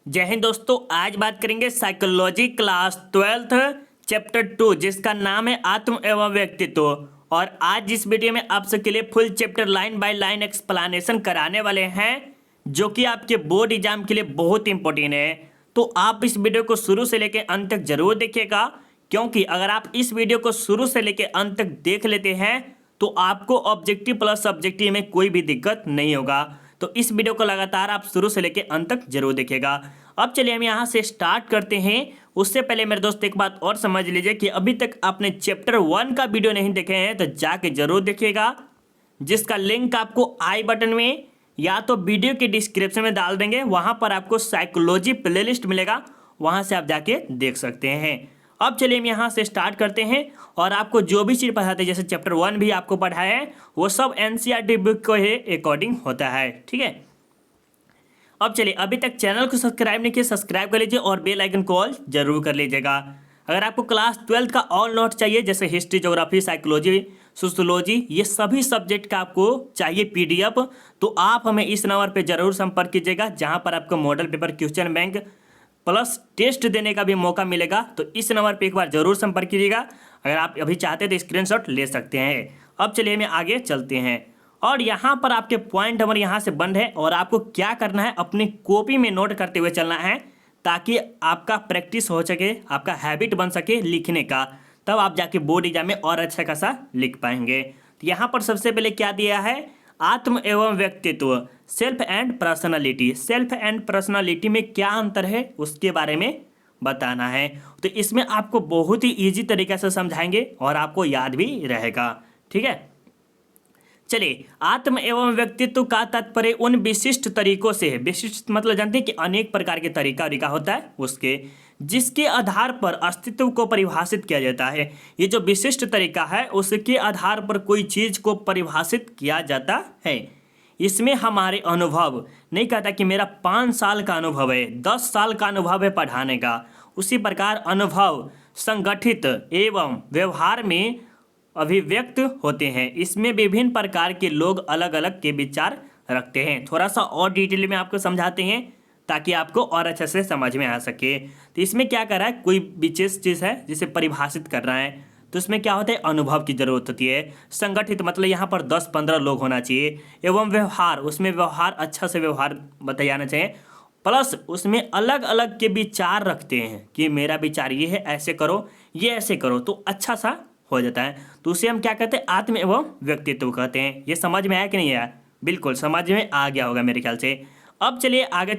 जय हिंद दोस्तों। आज बात करेंगे साइकोलॉजी क्लास 12th चैप्टर 2 जिसका नाम है आत्म एवं व्यक्तित्व। और आज इस वीडियो में आप सबके लिए full chapter line by line explanation कराने वाले हैं जो कि आपके बोर्ड एग्जाम के लिए बहुत इंपॉर्टेंट है। तो आप इस वीडियो को शुरू से लेकर अंत तक जरूर देखिएगा, क्योंकि अगर आप इस वीडियो को शुरू से लेकर अंत तक देख लेते हैं तो आपको ऑब्जेक्टिव प्लस सब्जेक्टिव में कोई भी दिक्कत नहीं होगा। तो इस वीडियो को लगातार आप शुरू से लेकर अंत तक जरूर देखिएगा। अब चलिए हम यहाँ से स्टार्ट करते हैं। उससे पहले मेरे दोस्त एक बात और समझ लीजिए कि अभी तक आपने चैप्टर 1 का वीडियो नहीं देखे हैं तो जाके जरूर देखिएगा, जिसका लिंक आपको आई बटन में या तो वीडियो के डिस्क्रिप्शन में डाल देंगे। वहाँ पर आपको साइकोलॉजी प्लेलिस्ट मिलेगा, वहाँ से आप जाके देख सकते हैं। अब चलिए हम यहाँ से स्टार्ट करते हैं और आपको जो भी चीज़ पढ़ाते हैं, जैसे चैप्टर 1 भी आपको पढ़ाया है, वो सब एनसीईआरटी बुक को ही अकॉर्डिंग होता है। ठीक है, अब चलिए, अभी तक चैनल को सब्सक्राइब नहीं किया, सब्सक्राइब कर लीजिए और बेल आइकन को ऑल जरूर कर लीजिएगा। अगर आपको क्लास 12 का ऑल नोट चाहिए, जैसे हिस्ट्री, ज्योग्राफी, साइकोलॉजी, सोशियोलॉजी, ये सभी सब्जेक्ट का आपको चाहिए पीडीएफ, तो आप हमें इस नंबर पर जरूर संपर्क कीजिएगा, जहाँ पर आपको model paper, question bank plus test देने का भी मौका मिलेगा। तो इस नंबर पे एक बार जरूर संपर्क कीजिएगा। अगर आप अभी चाहते हैं तो स्क्रीनशॉट ले सकते हैं। अब चलिए हमें आगे चलते हैं और यहाँ पर आपके पॉइंट नंबर यहाँ से बंद है और आपको क्या करना है, अपनी कॉपी में नोट करते हुए चलना है ताकि आपका प्रैक्टिस हो सके, आपका हैबिट बन सके लिखने का, तब आप जाके बोर्ड एग्जाम में और अच्छा खासा लिख पाएंगे। तो यहाँ पर सबसे पहले क्या दिया है, आत्म एवं व्यक्तित्व, self and personality. Self and personality में क्या अंतर है उसके बारे में बताना है। तो इसमें आपको बहुत ही इजी तरीके से समझाएंगे और आपको याद भी रहेगा। ठीक है, चलिए, आत्म एवं व्यक्तित्व का तात्पर्य उन विशिष्ट तरीकों से है। विशिष्ट मतलब जानते हैं कि अनेक प्रकार के तरीका होता है उसके, जिसके आधार पर अस्तित्व को परिभाषित किया जाता है। ये जो विशिष्ट तरीका है उसके आधार पर कोई चीज को परिभाषित किया जाता है। इसमें हमारे अनुभव नहीं कहता कि मेरा 5 साल का अनुभव है, 10 साल का अनुभव है पढ़ाने का। उसी प्रकार अनुभव संगठित एवं व्यवहार में अभिव्यक्त होते हैं। इसमें विभिन्न प्रकार के लोग अलग अलग के विचार रखते हैं। थोड़ा सा और डिटेल में आपको समझाते हैं ताकि आपको और अच्छे से समझ में आ सके। तो इसमें क्या कर रहा है, कोई विशेष चीज़ है जिसे परिभाषित कर रहा है, तो इसमें क्या होता है, अनुभव की जरूरत होती है। संगठित मतलब यहाँ पर 10-15 लोग होना चाहिए। एवं व्यवहार, उसमें व्यवहार अच्छा से व्यवहार बताना चाहिए। प्लस उसमें अलग अलग के विचार रखते हैं कि मेरा विचार ये है, ऐसे करो, ये ऐसे करो, तो अच्छा सा हो जाता है। तो उसे हम क्या कहते हैं, आत्म एवं व्यक्तित्व कहते हैं। ये समझ में आया कि नहीं आया? बिल्कुल समझ में आ गया होगा मेरे ख्याल से। अब चलिए आगे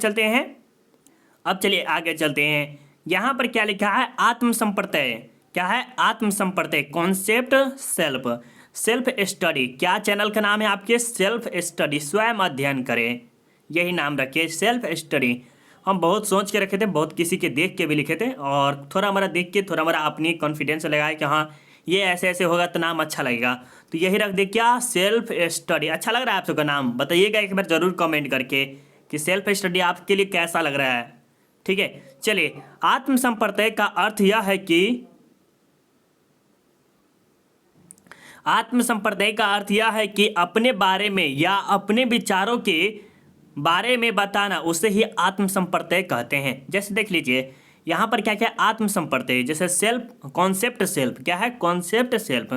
चलते हैं। यहाँ पर क्या लिखा है, आत्म संप्रत्यय। क्या है, आत्म संप्रत्यय, कॉन्सेप्ट सेल्फ स्टडी। क्या चैनल का नाम है आपके, सेल्फ स्टडी, स्वयं अध्ययन करें, यही नाम रखिए, सेल्फ स्टडी। हम बहुत सोच के रखे थे, बहुत किसी के देख के भी लिखे थे, और थोड़ा हमारा देख के थोड़ा हमारा अपनी कॉन्फिडेंस लगाया कि हाँ ये ऐसे ऐसे होगा तो नाम अच्छा लगेगा, तो यही रख दे, क्या, सेल्फ स्टडी। अच्छा लग रहा है आप सबका नाम? बताइएगा एक बार जरूर कमेंट करके कि सेल्फ स्टडी आपके लिए कैसा लग रहा है। ठीक है, चलिए, आत्म संप्रत्यय का अर्थ यह है कि अपने बारे में या अपने विचारों के बारे में बताना, उसे ही आत्म संप्रत्यय कहते हैं। जैसे देख लीजिए यहाँ पर क्या क्या, आत्म संप्रत्यय, जैसे सेल्फ, कॉन्सेप्ट सेल्फ। क्या है, कॉन्सेप्ट सेल्फ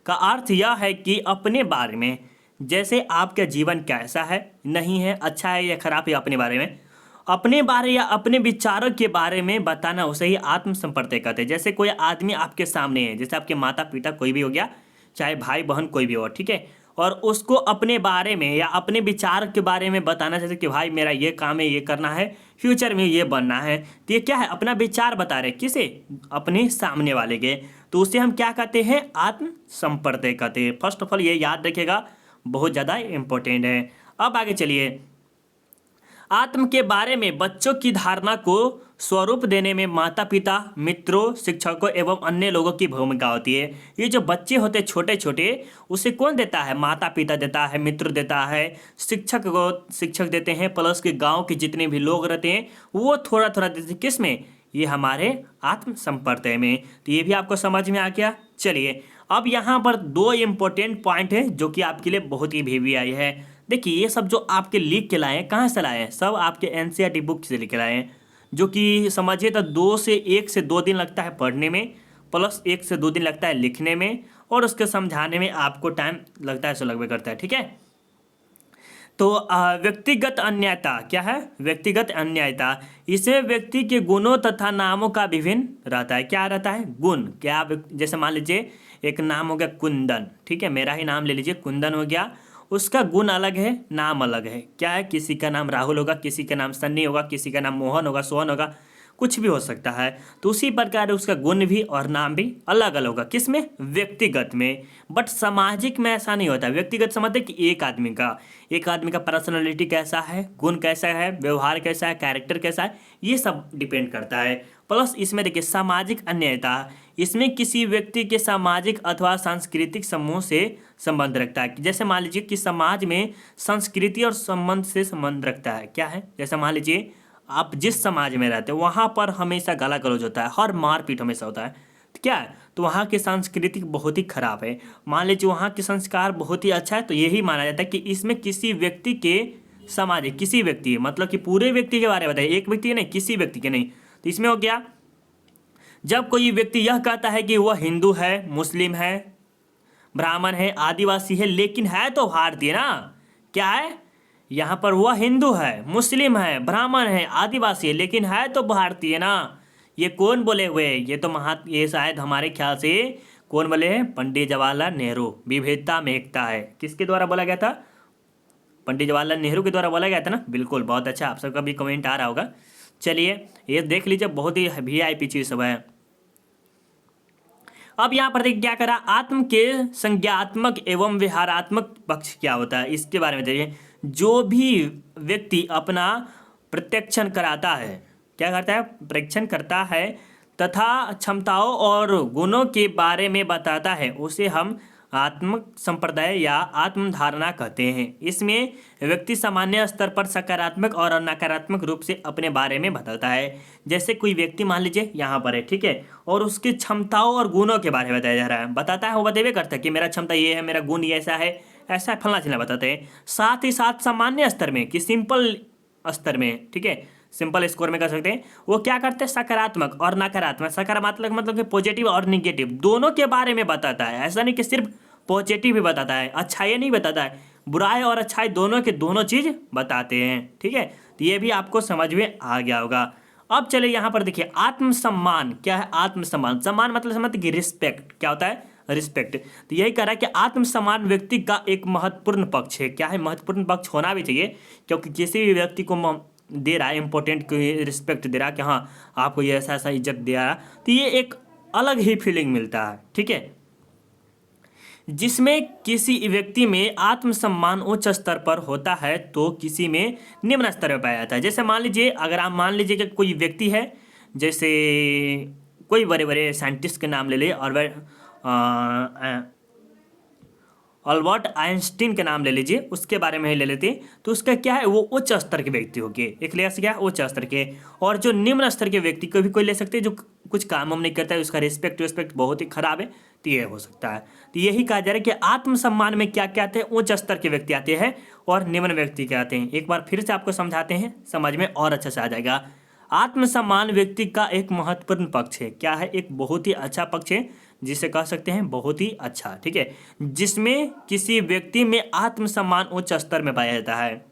का अर्थ यह है कि अपने बारे में, जैसे आपका जीवन कैसा है, नहीं है, अच्छा है या खराब है, अपने बारे में, अपने बारे या अपने विचारों के बारे में बताना, उसे ही आत्म संप्रत्यय कहते हैं। जैसे कोई आदमी आपके सामने है, जैसे आपके माता पिता कोई भी हो गया, चाहे भाई बहन कोई भी हो, ठीक है, और उसको अपने बारे में या अपने विचार के बारे में बताना, जैसे कि भाई मेरा ये काम है, ये करना है, फ्यूचर में ये बनना है, तो ये क्या है, अपना विचार बता रहे, किसे, अपने सामने वाले के, तो उसे हम क्या कहते हैं, आत्म संप्रत्यय कहते हैं। फर्स्ट ऑफ ऑल ये याद रखिएगा, बहुत ज़्यादा इंपॉर्टेंट है। अब आगे चलिए, आत्म के बारे में बच्चों की धारणा को स्वरूप देने में माता पिता, मित्रों, शिक्षकों एवं अन्य लोगों की भूमिका होती है। ये जो बच्चे होते हैं छोटे छोटे, उसे कौन देता है, माता पिता देता है, मित्र देता है, शिक्षक देते हैं, प्लस के गांव के जितने भी लोग रहते हैं वो थोड़ा थोड़ा देते हैं। किस में, ये हमारे आत्म संप्रत्यय में। तो ये भी आपको समझ में आ गया। चलिए, अब यहाँ पर 2 इम्पोर्टेंट पॉइंट है जो कि आपके लिए बहुत ही VVI है। देखिए, ये सब जो आपके लिख के लाए हैं, कहाँ से लाए हैं, सब आपके एनसीईआरटी बुक से लिख के लाए हैं। जो कि समझिए तो 1 से 2 दिन लगता है पढ़ने में, प्लस 1 से 2 दिन लगता है लिखने में, और उसके समझाने में आपको टाइम लगता है, सो लगभग करता है। ठीक है, तो व्यक्तिगत अन्यता क्या है? व्यक्तिगत अन्यता, इसमें व्यक्ति के गुणों तथा नामों का विभिन्न रहता है। क्या रहता है? गुण। क्या? जैसे मान लीजिए एक नाम हो गया कुंदन, ठीक है, मेरा ही नाम ले लीजिए, कुंदन हो गया, उसका गुण अलग है, नाम अलग है। क्या है? किसी का नाम राहुल होगा, किसी का नाम सन्नी होगा, किसी का नाम मोहन होगा, सोहन होगा, कुछ भी हो सकता है। तो उसी प्रकार उसका गुण भी और नाम भी अलग अलग होगा। किसमें? व्यक्तिगत में। बट सामाजिक में ऐसा नहीं होता। व्यक्तिगत समझते कि एक आदमी का पर्सनालिटी कैसा है, गुण कैसा है, व्यवहार कैसा है, कैरेक्टर कैसा है, ये सब डिपेंड करता है। प्लस इसमें देखिए सामाजिक अन्यता, इसमें किसी व्यक्ति के सामाजिक अथवा सांस्कृतिक समूह से संबंध रखता है। जैसे मान लीजिए कि समाज में संस्कृति और संबंध से संबंध रखता है। क्या है? जैसे मान लीजिए आप जिस समाज में रहते हो वहाँ पर हमेशा गाला गलौज होता है, हर मारपीट हमेशा होता है। तो क्या है? तो वहाँ की संस्कृति बहुत ही खराब है। मान लीजिए वहाँ के संस्कार बहुत ही अच्छा है, तो यही माना जाता है कि इसमें किसी व्यक्ति के सामाजिक, किसी व्यक्ति मतलब कि पूरे व्यक्ति के बारे में बताइए, एक व्यक्ति के नहीं, किसी व्यक्ति के नहीं। तो इसमें हो गया जब कोई व्यक्ति यह कहता है कि वह हिंदू है, मुस्लिम है, ब्राह्मण है, आदिवासी है, लेकिन है तो भारतीय ना। क्या है? यहाँ पर वह हिंदू है, मुस्लिम है, ब्राह्मण है, आदिवासी है, लेकिन है तो भारतीय ना। ये कौन बोले हुए? ये शायद हमारे ख्याल से कौन बोले हैं? पंडित जवाहरलाल नेहरू। विविधता में एकता है, किसके द्वारा बोला गया था? पंडित जवाहरलाल नेहरू के द्वारा बोला गया था ना। बिल्कुल, बहुत अच्छा, आप सबका भी कमेंट आ रहा होगा। चलिए ये देख लीजिए, बहुत ही VIP चीज सब है। अब यहाँ पर देखिए क्या करा, आत्म के संज्ञात्मक एवं विहारात्मक पक्ष क्या होता है, इसके बारे में देखिए। जो भी व्यक्ति अपना प्रत्यक्षण कराता है, क्या करता है? परीक्षण करता है तथा क्षमताओं और गुणों के बारे में बताता है, उसे हम आत्म संप्रदाय या आत्मधारणा कहते हैं। इसमें व्यक्ति सामान्य स्तर पर सकारात्मक और नकारात्मक रूप से अपने बारे में बताता है। जैसे कोई व्यक्ति मान लीजिए यहाँ पर है, ठीक है, और उसकी क्षमताओं और गुणों के बारे में बताया जा रहा है, बताता है, वो बताइए करता है कि मेरा क्षमता ये है, मेरा गुण ये ऐसा है, ऐसा फलना चिल्ला बताते हैं। साथ ही साथ सामान्य स्तर में कि सिंपल स्तर में, ठीक है, सिंपल स्कोर में कर सकते हैं, वो क्या करते हैं? सकारात्मक और नकारात्मक। सकारात्मक मतलब कि पॉजिटिव और निगेटिव दोनों के बारे में बताता है। ऐसा नहीं कि सिर्फ पॉजिटिव भी बताता है, अच्छाई नहीं बताता है, बुराई और अच्छाई दोनों के दोनों चीज बताते हैं। ठीक है, तो ये भी आपको समझ में आ गया होगा। अब चलिए यहाँ पर देखिए आत्मसम्मान। क्या है आत्मसम्मान? सम्मान मतलब समझते कि रिस्पेक्ट। क्या होता है? रिस्पेक्ट। तो यही कह रहा है कि आत्मसम्मान व्यक्ति का एक महत्वपूर्ण पक्ष है। क्या है? महत्वपूर्ण पक्ष होना भी चाहिए, क्योंकि किसी भी व्यक्ति को दे रहा है इंपॉर्टेंट को रिस्पेक्ट दे रहा है कि हाँ आपको ये ऐसा ऐसा इज्जत दे रहा है, तो ये एक अलग ही फीलिंग मिलता है। ठीक है, जिसमें किसी व्यक्ति में आत्मसम्मान उच्च स्तर पर होता है तो किसी में निम्न स्तर पर पाया जाता है। जैसे मान लीजिए, अगर आप मान लीजिए कि कोई व्यक्ति है, जैसे कोई बड़े बड़े साइंटिस्ट के नाम ले लिए, और अल्बर्ट आइंस्टीन के नाम ले लीजिए, उसके बारे में ही ले लेते हैं, तो उसका क्या है? वो उच्च स्तर के व्यक्ति हो गए। एक लिहाज से क्या है? उच्च स्तर के। और जो निम्न स्तर के व्यक्ति को भी कोई ले सकते हैं, जो कुछ काम हम नहीं करता है, उसका रिस्पेक्ट बहुत ही खराब है, तो ये हो सकता है। तो यही कहा जा रहा है कि आत्मसम्मान में क्या क्या आते हैं? उच्च स्तर के व्यक्ति आते हैं और निम्न व्यक्ति के आते हैं। एक बार फिर से आपको समझाते हैं, समझ में और अच्छा से आ जाएगा। आत्मसम्मान व्यक्ति का एक महत्वपूर्ण पक्ष है। क्या है? एक बहुत ही अच्छा पक्ष है, जिसे कह सकते हैं बहुत ही अच्छा। ठीक है, जिसमें किसी व्यक्ति में आत्मसम्मान उच्च स्तर में पाया जाता है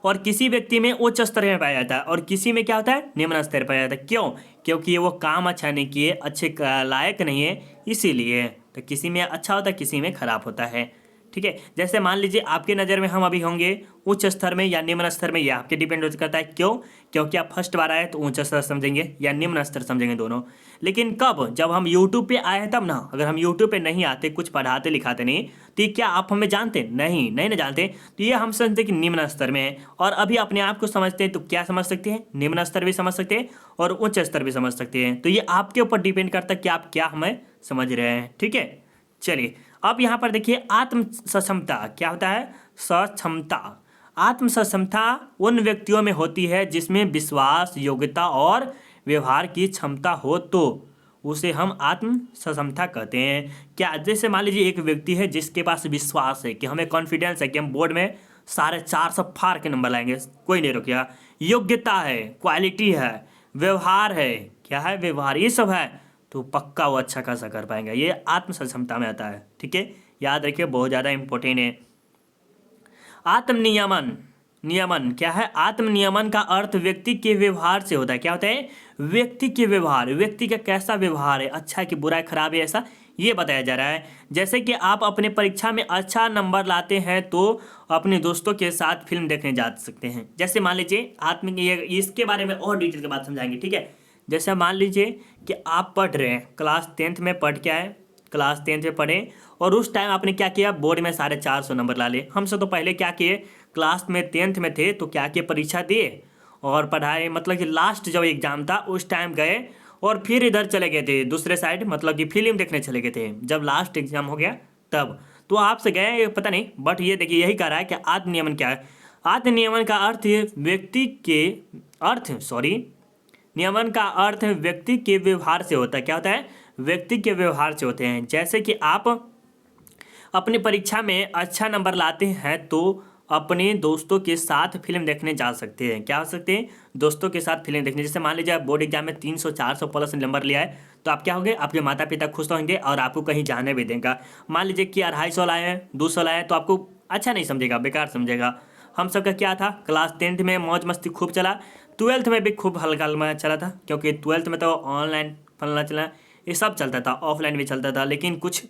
और किसी व्यक्ति में उच्च स्तर में पाया जाता है, और किसी में क्या होता है? निम्न स्तर पर पाया जाता है। क्यों? क्योंकि वो काम अच्छा नहीं किए, अच्छे लायक नहीं है, इसीलिए। तो किसी में अच्छा होता है, किसी में खराब होता है। ठीक है, जैसे मान लीजिए आपके नज़र में हम अभी होंगे उच्च स्तर में या निम्न स्तर में, यह आपके डिपेंड करता है। क्यों? क्योंकि आप फर्स्ट बार आए तो उच्च स्तर समझेंगे या निम्न स्तर समझेंगे, दोनों। लेकिन कब? जब हम यूट्यूब पे आए तब ना। अगर हम यूट्यूब पे नहीं आते, कुछ पढ़ाते लिखाते नहीं, तो क्या आप हमें जानते? नहीं ना जानते, तो ये हम समझते कि निम्न स्तर में है। और अभी अपने आप को समझते हैं तो क्या समझ सकते हैं? निम्न स्तर भी समझ सकते हैं और उच्च स्तर भी समझ सकते हैं। तो ये आपके ऊपर डिपेंड करता है कि आप क्या हमें समझ रहे हैं। ठीक है, चलिए अब यहाँ पर देखिए आत्म सक्षमता। क्या होता है? सक्षमता। आत्म सक्षमता उन व्यक्तियों में होती है जिसमें विश्वास, योग्यता और व्यवहार की क्षमता हो, तो उसे हम आत्म सक्षमता कहते हैं। क्या? जैसे मान लीजिए एक व्यक्ति है जिसके पास विश्वास है, कि हमें कॉन्फिडेंस है कि हम बोर्ड में 450 फाड़ के नंबर लाएंगे, कोई नहीं रुकेगा। योग्यता है, क्वालिटी है, व्यवहार है, क्या है व्यवहार, ये सब है तो पक्का वो अच्छा खासा कर पाएंगे। ये आत्म सक्षमता में आता है, ठीक है, याद रखिए बहुत ज़्यादा इंपॉर्टेंट है। आत्मनियमन, नियमन क्या है? आत्मनियमन का अर्थ व्यक्ति के व्यवहार से होता है। क्या होता है? व्यक्ति के व्यवहार, व्यक्ति का कैसा व्यवहार है, अच्छा है कि बुरा है, खराब है, ऐसा ये बताया जा रहा है। जैसे कि आप अपने परीक्षा में अच्छा नंबर लाते हैं तो अपने दोस्तों के साथ फिल्म देखने जा सकते हैं। जैसे मान लीजिए ये इसके बारे में और डिटेल के बात समझाएंगे, ठीक है। जैसे मान लीजिए कि आप पढ़ रहे हैं, क्लास 10th में पढ़ के आए, क्लास 10th में पढ़े और उस टाइम आपने क्या किया, बोर्ड में 450 नंबर ला लिए। हमसे तो पहले क्या किए, क्लास में 10th में थे तो क्या किए, परीक्षा दिए और पढ़ाए, मतलब कि लास्ट जब एग्जाम था उस टाइम गए और फिर इधर चले गए थे दूसरे साइड, मतलब कि फिल्म देखने चले गए थे जब लास्ट एग्जाम हो गया तब। तो आपसे गए पता नहीं, बट ये देखिए यही कह रहा है कि आत्मनियमन क्या है। आत्मनियमन का अर्थ नियमन का अर्थ व्यक्ति के व्यवहार से होता है। क्या होता है? व्यक्ति के व्यवहार से होते हैं। जैसे कि आप अपनी परीक्षा में अच्छा नंबर लाते हैं तो अपने दोस्तों के साथ फिल्म देखने जा सकते हैं। क्या हो सकते हैं? दोस्तों के साथ फिल्म देखने। जैसे मान लीजिए आप बोर्ड एग्जाम में 300-400 प्लस नंबर लिया है तो आप क्या होंगे, आपके माता पिता खुश होंगे और आपको कहीं जाने भी देंगे। मान लीजिए कि 250 लाए हैं, 200 लाए हैं तो आपको अच्छा नहीं समझेगा, बेकार समझेगा। हम सबका क्या था, क्लास 10th में मौज मस्ती खूब चला, 12th में भी खूब हल्का हल्का चला था, क्योंकि 12th में तो ऑनलाइन फलना चला, ये सब चलता था, ऑफलाइन भी चलता था। लेकिन कुछ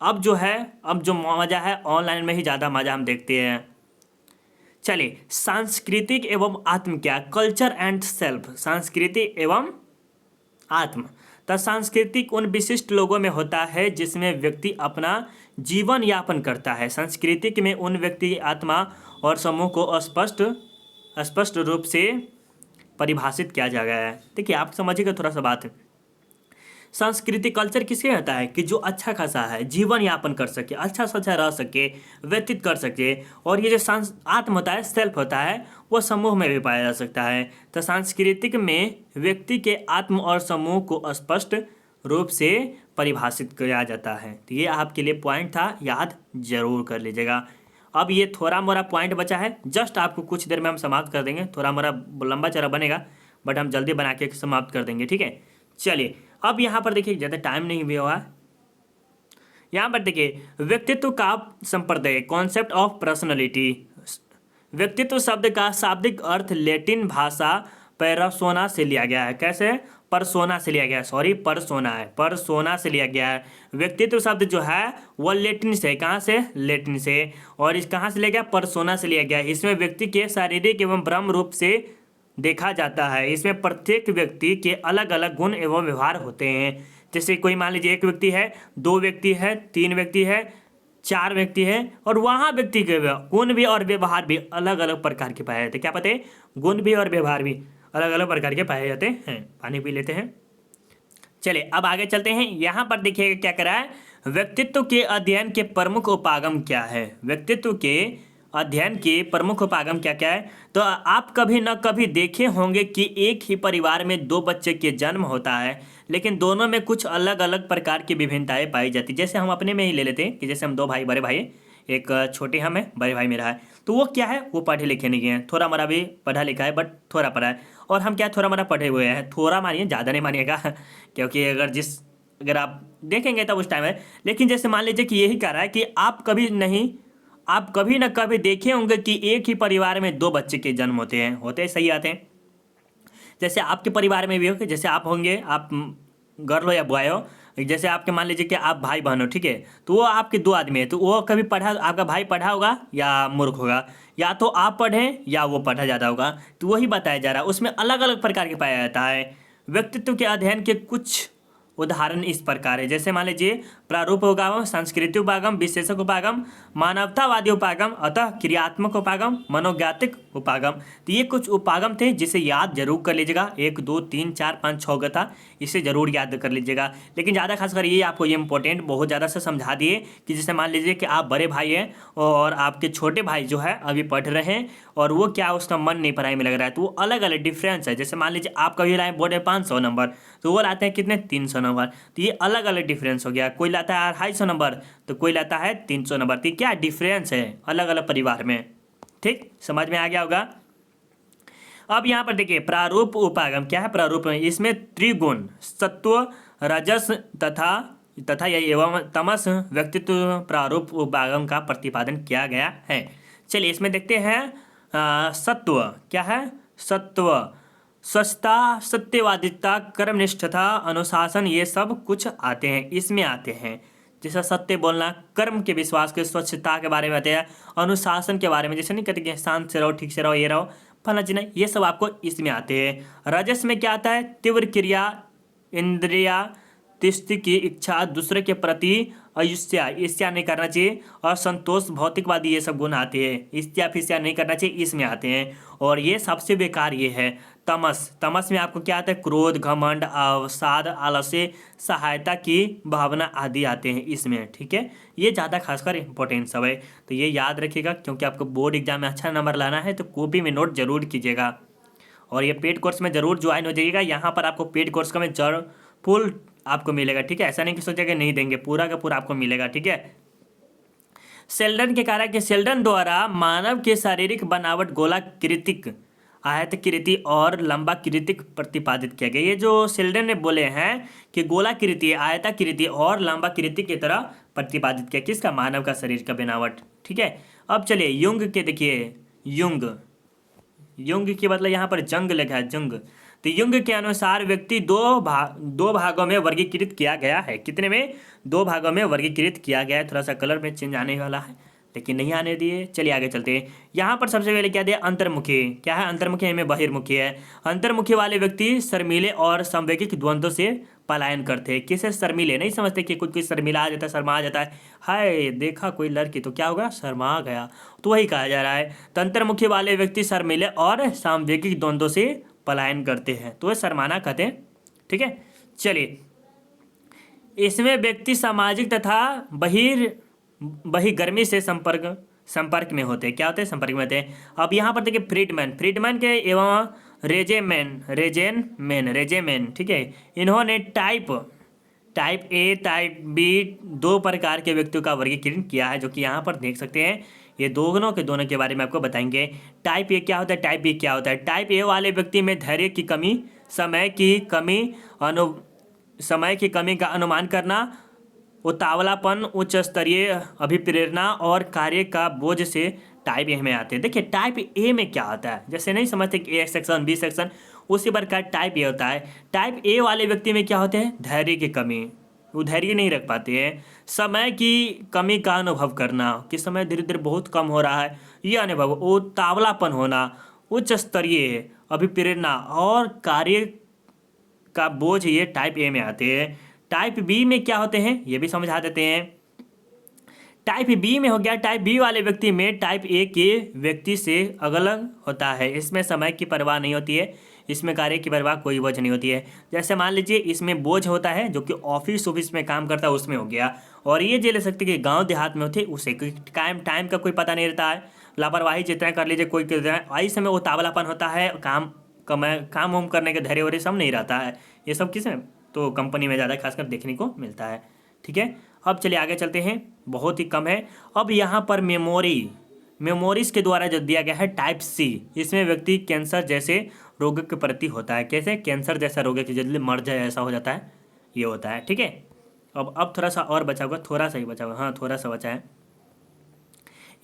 अब जो मज़ा है ऑनलाइन में ही ज़्यादा मज़ा हम देखते हैं। चलिए, सांस्कृतिक एवं आत्म क्या, कल्चर एंड सेल्फ, संस्कृति एवं आत्म। तो सांस्कृतिक उन विशिष्ट लोगों में होता है जिसमें व्यक्ति अपना जीवन यापन करता है। सांस्कृतिक में उन व्यक्ति, आत्मा और समूह को स्पष्ट रूप से परिभाषित किया जा गया है। देखिए आप समझिएगा थोड़ा सा बात। सांस्कृतिक कल्चर किसके रहता है कि जो अच्छा खासा है, जीवन यापन कर सके, अच्छा सच्चा रह सके, व्यतीत कर सके। और ये जो आत्म होता है, सेल्फ होता है, वो समूह में भी पाया जा सकता है। तो सांस्कृतिक में व्यक्ति के आत्म और समूह को स्पष्ट रूप से परिभाषित किया जाता है। तो ये आपके लिए पॉइंट था, याद जरूर कर लीजिएगा। अब ये थोड़ा मोरा पॉइंट बचा है, जस्ट आपको कुछ देर में हम समाप्त कर देंगे। थोड़ा मोरा लंबा चौड़ा बनेगा बट हम जल्दी बना के समाप्त कर देंगे, ठीक है। चलिए अब यहाँ पर देखिए, ज़्यादा टाइम नहीं भी हुआ, यहाँ पर देखिए व्यक्तित्व का संप्रदाय, कॉन्सेप्ट ऑफ पर्सनैलिटी। व्यक्तित्व शब्द का शाब्दिक अर्थ लैटिन भाषा पेरसोना से लिया गया है। कैसे? परसोना से लिया गया है, सॉरी परसोना है, परसोना से लिया गया है। व्यक्तित्व शब्द जो है वो लैटिन से, कहाँ से? लैटिन से। और इस कहाँ से लिया गया? परसोना से लिया गया है। इसमें व्यक्ति के शारीरिक एवं ब्रह्म रूप से देखा जाता है। इसमें प्रत्येक व्यक्ति के अलग अलग गुण एवं व्यवहार होते हैं। जैसे कोई मान लीजिए 1 व्यक्ति है, 2 व्यक्ति है, 3 व्यक्ति है, 4 व्यक्ति है, और वहाँ व्यक्ति के गुण भी और व्यवहार भी अलग अलग प्रकार के पाए जाते हैं। क्या पता है? गुण भी और व्यवहार भी अलग अलग प्रकार के पाए जाते हैं। पानी पी लेते हैं। चलिए अब आगे चलते हैं। यहाँ पर देखिएगा क्या करा है, व्यक्तित्व के अध्ययन के प्रमुख उपागम क्या है। व्यक्तित्व के अध्ययन के प्रमुख उपागम क्या क्या है? तो आप कभी न कभी देखे होंगे कि एक ही परिवार में 2 बच्चे के जन्म होता है, लेकिन दोनों में कुछ अलग अलग प्रकार की विभिन्नताएं पाई जाती। जैसे हम अपने में ही ले लेते हैं कि जैसे हम 2 भाई, बड़े भाई, एक छोटे हम है, बड़े भाई मेरा है, तो वो क्या है, वो पढ़े लिखे नहीं हैं। थोड़ा हमारा भी पढ़ा लिखा है बट थोड़ा पढ़ा है, और हम क्या थोड़ा हमारा पढ़े हुए हैं। थोड़ा मानिए, ज़्यादा नहीं मानिएगा क्योंकि अगर आप देखेंगे तब उस टाइम है। लेकिन जैसे मान लीजिए कि यही कह रहा है कि आप कभी न कभी देखे होंगे कि एक ही परिवार में 2 बच्चे के जन्म होते हैं, सही आते हैं। जैसे आपके परिवार में भी हो कि जैसे आप होंगे, आप गर्ल हो या बॉय हो, जैसे आपके मान लीजिए कि आप भाई बहन हो, ठीक है, तो वो आपके 2 आदमी है, तो वो कभी आपका भाई पढ़ा होगा या मूर्ख होगा, या तो आप पढ़ें या वो पढ़ा ज़्यादा होगा। तो वही बताया जा रहा है, उसमें अलग अलग प्रकार के पाया जाता है। व्यक्तित्व के अध्ययन के कुछ उदाहरण इस प्रकार है। जैसे मान लीजिए प्रारूप उपागम, सांस्कृतिक उपागम, विशेषक उपागम, मानवतावादी उपागम, अतः क्रियात्मक उपागम, मनोज्ञातिक उपागम। तो ये कुछ उपागम थे जिसे याद जरूर कर लीजिएगा। 1 2 3 4 5 6 था, इसे जरूर याद कर लीजिएगा। लेकिन ज़्यादा खासकर ये आपको ये इंपॉर्टेंट बहुत ज़्यादा से समझा दिए कि जैसे मान लीजिए कि आप बड़े भाई हैं और आपके छोटे भाई जो है अभी पढ़ रहे हैं और वो क्या उसका मन नहीं पढ़ाई में लग रहा है, तो वो अलग अलग डिफरेंस है। जैसे मान लीजिए आप कभी लाए बोर्ड में 500 नंबर, तो वो लाते हैं कितने, 300 नंबर। तो ये अलग अलग डिफरेंस हो गया। कोई लाता है 250 नंबर तो कोई लाता है 300 नंबर। तो क्या डिफरेंस है अलग अलग परिवार में, ठीक, समझ में आ गया होगा। अब यहाँ पर देखिए प्रारूप उपागम क्या है। प्रारूप में इसमें त्रिगुण सत्व रजस तथा यह एवं तमस व्यक्तित्व प्रारूप उपागम का प्रतिपादन किया गया है। चलिए इसमें देखते हैं सत्व क्या है। सत्व स्वच्छता, सत्यवादिता, कर्मनिष्ठता, अनुशासन, ये सब कुछ आते हैं, इसमें आते हैं। जैसा सत्य बोलना, कर्म के विश्वास के, स्वच्छता के बारे में आते हैं, अनुशासन के बारे में, जैसे नहीं कहते कि शांत से रहो, ठीक से रहो, ये रहो, फला जी नहीं, ये सब आपको इसमें आते हैं। रजस में क्या आता है। तीव्र क्रिया, इंद्रिया तिष्ठि की इच्छा, दूसरे के प्रति अयुष्या, ईर्ष्या नहीं करना चाहिए, और संतोष, भौतिकवादी, ये सब गुण आते हैं। ईर्ष्या फिष्या नहीं करना चाहिए, इसमें आते हैं। और ये सबसे बेकार ये है तमस। तमस में आपको क्या आता है। क्रोध, घमंड, अवसाद, आलस्य, सहायता की भावना आदि आते हैं इसमें, ठीक है। ये ज़्यादा खासकर इंपॉर्टेंट सब है, तो ये याद रखिएगा, क्योंकि आपको बोर्ड एग्जाम में अच्छा नंबर लाना है तो कॉपी में नोट जरूर कीजिएगा। और ये पेड कोर्स में जरूर ज्वाइन हो जाइएगा। यहाँ पर आपको पेड कोर्स का में फुल आपको मिलेगा, ठीक है। ऐसा नहीं कि सोचेगा नहीं देंगे, पूरा का पूरा आपको मिलेगा, ठीक है। शेल्डन के कारण कि शेल्डन द्वारा मानव के शारीरिक बनावट गोलाकृतिक, आयताकृति और लंबाकृतिक प्रतिपादित किया गया। ये जो शेल्डन ने बोले हैं कि गोलाकृति, आयताकृति और लंबाकृति की तरह प्रतिपादित किया, किसका, मानव का शरीर का बनावट, ठीक है। अब चलिए युंग के देखिए, युंग की मतलब यहाँ पर जंग लिखा है, जंग। तो युंग के अनुसार व्यक्ति दो भागों में वर्गीकृत किया गया है। कितने में, 2 भागों में वर्गीकृत किया गया है। थोड़ा सा कलर में चेंज आने वाला है, लेकिन नहीं आने दिए। चलिए आगे चलते हैं। यहाँ पर सबसे पहले क्या दिया, अंतर्मुखी क्या है। अंतर्मुखी में बहिर्मुखी है। अंतर्मुखी वाले व्यक्ति शर्मीले और संवेगिक द्वंद्व से पलायन करते हैं। किसे शर्मीले, नहीं समझते कि कुछ शर्मीला आ जाता है, शर्मा आ जाता है, हाय देखा कोई लड़की तो क्या होगा, शर्मा गया, तो वही कहा जा रहा है। तो अंतर्मुखी वाले व्यक्ति शर्मीले और सांवेगिक द्वंद्व से पलायन करते हैं, तो शर्माना कहते हैं, ठीक है। चलिए इसमें व्यक्ति सामाजिक तथा बहिर्गर्मी से संपर्क में होते हैं। क्या होते हैं, संपर्क में होते हैं। अब यहाँ पर देखिए फ्रीडमैन के एवं रेजेमेन, ठीक है। इन्होंने टाइप ए टाइप बी 2 प्रकार के व्यक्तियों का वर्गीकरण किया है, जो कि यहाँ पर देख सकते हैं। ये दोनों के बारे में आपको बताएंगे। टाइप ए क्या होता है, टाइप बी क्या होता है। टाइप ए वाले व्यक्ति में धैर्य की कमी, समय की कमी का अनुमान करना, उतावलापन, उच्च स्तरीय अभिप्रेरणा और कार्य का बोझ से टाइप ए में आते हैं। देखिए टाइप ए में क्या होता है, जैसे नहीं समझते कि ए सेक्शन बी सेक्शन, उसी प्रकार टाइप ए होता है। टाइप ए वाले व्यक्ति में क्या होते हैं, धैर्य की कमी, वो धैर्य नहीं रख पाते हैं। समय की कमी का अनुभव करना, कि समय धीरे धीरे बहुत कम हो रहा है, ये अनुभव। उतावलापन होना, उच्च स्तरीय अभिप्रेरणा और कार्य का बोझ, ये टाइप ए में आते हैं। टाइप बी में क्या होते हैं, ये भी समझा देते हैं। टाइप बी में हो गया, टाइप बी वाले व्यक्ति में टाइप ए के व्यक्ति से अलग होता है। इसमें समय की परवाह नहीं होती है, इसमें कार्य की परवाह कोई बोझ नहीं होती है। जैसे मान लीजिए इसमें बोझ होता है जो कि ऑफिस में काम करता है, उसमें हो गया। और ये जे ले सकते कि गांव देहात में होते, उसे टाइम का कोई पता नहीं रहता है, लापरवाही जितना कर लीजिए कोई ऐसे में उतावलापन होता है, काम वाम करने के धैर्य सब नहीं रहता है। ये सब किस में, तो कंपनी में ज़्यादा खासकर देखने को मिलता है, ठीक है। अब चलिए आगे चलते हैं, बहुत ही कम है। अब यहाँ पर मेमोरीज के द्वारा जो दिया गया है टाइप सी, इसमें व्यक्ति कैंसर जैसे रोग के प्रति होता है। कैसे, कैंसर जैसा रोग की जल्दी मर जाए ऐसा हो जाता है, ये होता है, ठीक है। अब थोड़ा सा और बचा हुआ, थोड़ा सा ही बचा हुआ, हाँ थोड़ा सा बचा है।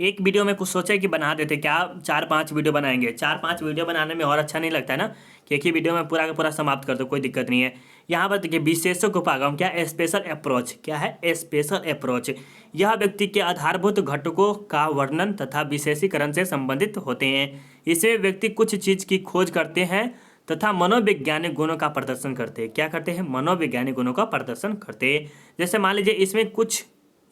एक वीडियो में कुछ सोचे कि बना देते, क्या 4-5 वीडियो बनाएंगे। 4-5 वीडियो बनाने में और अच्छा नहीं लगता है ना, कि एक ही वीडियो में पूरा का पूरा समाप्त कर दो, कोई दिक्कत नहीं है। यहाँ पर देखिए विशेषक उपागम क्या, स्पेशल अप्रोच क्या है, स्पेशल अप्रोच। यह व्यक्ति के आधारभूत घटकों का वर्णन तथा विशेषीकरण से संबंधित होते हैं। इसमें व्यक्ति कुछ चीज़ की खोज करते हैं तथा मनोवैज्ञानिक गुणों का प्रदर्शन करते हैं। क्या करते हैं, मनोवैज्ञानिक गुणों का प्रदर्शन करते हैं। जैसे मान लीजिए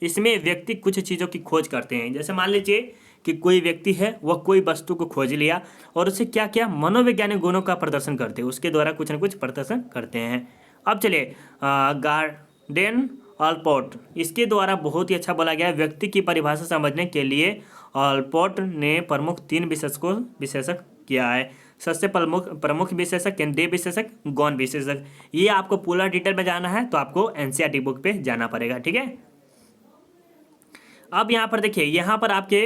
इसमें व्यक्ति कुछ चीज़ों की खोज करते हैं। जैसे मान लीजिए कि कोई व्यक्ति है, वह कोई वस्तु को खोज लिया और उसे क्या किया, मनोवैज्ञानिक गुणों का प्रदर्शन करते हैं, उसके द्वारा कुछ न कुछ प्रदर्शन करते हैं। अब चलिए गार्डन ऑलपोर्ट, इसके द्वारा बहुत ही अच्छा बोला गया है। व्यक्ति की परिभाषा समझने के लिए ऑलपोर्ट ने प्रमुख 3 विशेषक किया है। सबसे प्रमुख विशेषक, केंद्रीय विशेषक, गौण विशेषक। ये आपको पूरा डिटेल में जाना है तो आपको एनसीईआरटी बुक पे जाना पड़ेगा, ठीक है। अब यहाँ पर देखिए, यहाँ पर आपके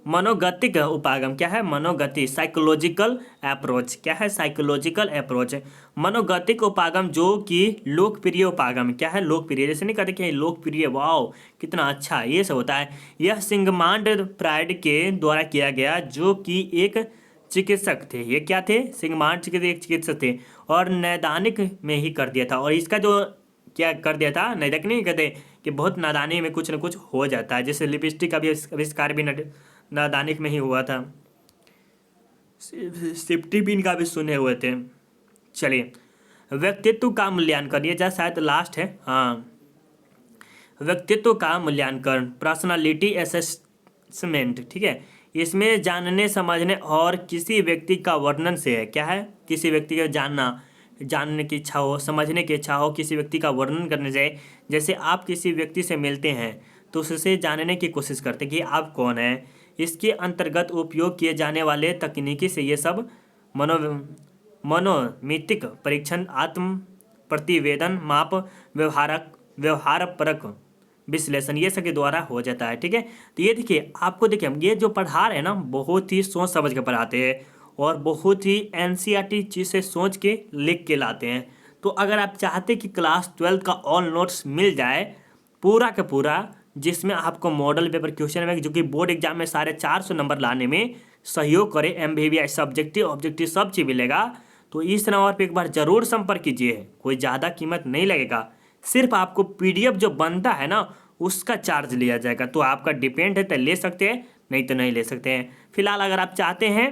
मनोगतिक उपागम क्या है? मनोगति, साइकोलॉजिकल अप्रोच। क्या है? Psychological approach. मनोगतिक उपागम जो कि लोकप्रिय उपागम क्या है? लोकप्रिय, जैसे नहीं कहते कि लोकप्रिय, वाओ कितना अच्छा, ये सब होता है। यह सिगमंड फ्रायड के द्वारा किया गया, जो कि एक चिकित्सक थे। ये क्या थे? सिगमंड चिकित्सक, एक चिकित्सक थे और नैदानिक में ही कर दिया था। और इसका जो क्या कर दिया था, नैदानिक नहीं कहते कि बहुत नादानी में कुछ न कुछ हो जाता है। जैसे लिपस्टिक का भी आविष्कार भी नादानिक में ही हुआ था। सेफ्टी पिन का भी सुने हुए थे। चलिए, व्यक्तित्व का मूल्यांकन, ये शायद लास्ट है। हाँ, व्यक्तित्व का मूल्यांकन, पर्सनालिटी असेसमेंट, ठीक है। इसमें जानने, समझने और किसी व्यक्ति का वर्णन से है। क्या है? किसी व्यक्ति का जानने की इच्छा हो, समझने की इच्छा हो, किसी व्यक्ति का वर्णन करने जाए। जैसे आप किसी व्यक्ति से मिलते हैं तो उससे जानने की कोशिश करते हैं कि आप कौन हैं। इसके अंतर्गत उपयोग किए जाने वाले तकनीकी से ये सब मनोमितिक परीक्षण, आत्म प्रतिवेदन, माप, व्यवहार परक विश्लेषण, ये सब के द्वारा हो जाता है। ठीक है, तो ये देखिए, आपको देखिए हम ये जो पढ़ा रहे हैं ना, बहुत ही सोच समझ के पढ़ाते हैं और बहुत ही एनसीईआरटी चीज़ से सोच के लिख के लाते हैं। तो अगर आप चाहते कि क्लास 12 का ऑल नोट्स मिल जाए पूरा का पूरा, जिसमें आपको मॉडल पेपर, क्वेश्चन बैंक, जो कि बोर्ड एग्जाम में 450 नंबर लाने में सहयोग करे, MBBS सब्जेक्टिव ऑब्जेक्टिव सब चीज़ मिलेगा, तो इस नंबर पर एक बार जरूर संपर्क कीजिए। कोई ज़्यादा कीमत नहीं लगेगा, सिर्फ आपको PDF जो बनता है ना उसका चार्ज लिया जाएगा। तो आपका डिपेंड है, तो ले सकते हैं, नहीं तो नहीं ले सकते हैं। फिलहाल अगर आप चाहते हैं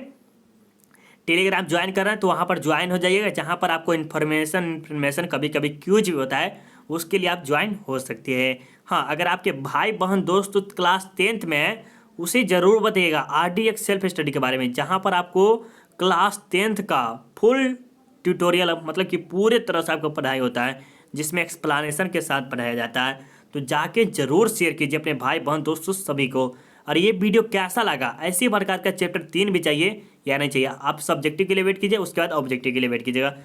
टेलीग्राम ज्वाइन कर रहे हैं तो वहाँ पर ज्वाइन हो जाइएगा, जहाँ पर आपको इन्फॉर्मेशन कभी कभी क्यूज भी होता है, उसके लिए आप ज्वाइन हो सकते हैं। हाँ, अगर आपके भाई बहन दोस्त क्लास 10th में है, उसे ज़रूर बताइएगा RDX सेल्फ स्टडी के बारे में, जहाँ पर आपको क्लास 10th का फुल ट्यूटोरियल, मतलब कि पूरे तरह से आपको पढ़ाई होता है, जिसमें एक्सप्लेनेशन के साथ पढ़ाया जाता है। तो जाके जरूर शेयर कीजिए अपने भाई बहन दोस्तों सभी को। और ये वीडियो कैसा लगा, ऐसी प्रकार का चैप्टर 3 भी चाहिए या नहीं चाहिए, आप सब्जेक्टिव के लिए वेट कीजिए, उसके बाद ऑब्जेक्टिव के लिए वेट कीजिएगा।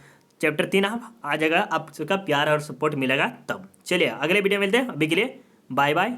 चैप्टर 3 आप आ जाएगा, आपका प्यार और सपोर्ट मिलेगा तब। चलिए अगले वीडियो मिलते हैं, अभी के लिए बाय बाय।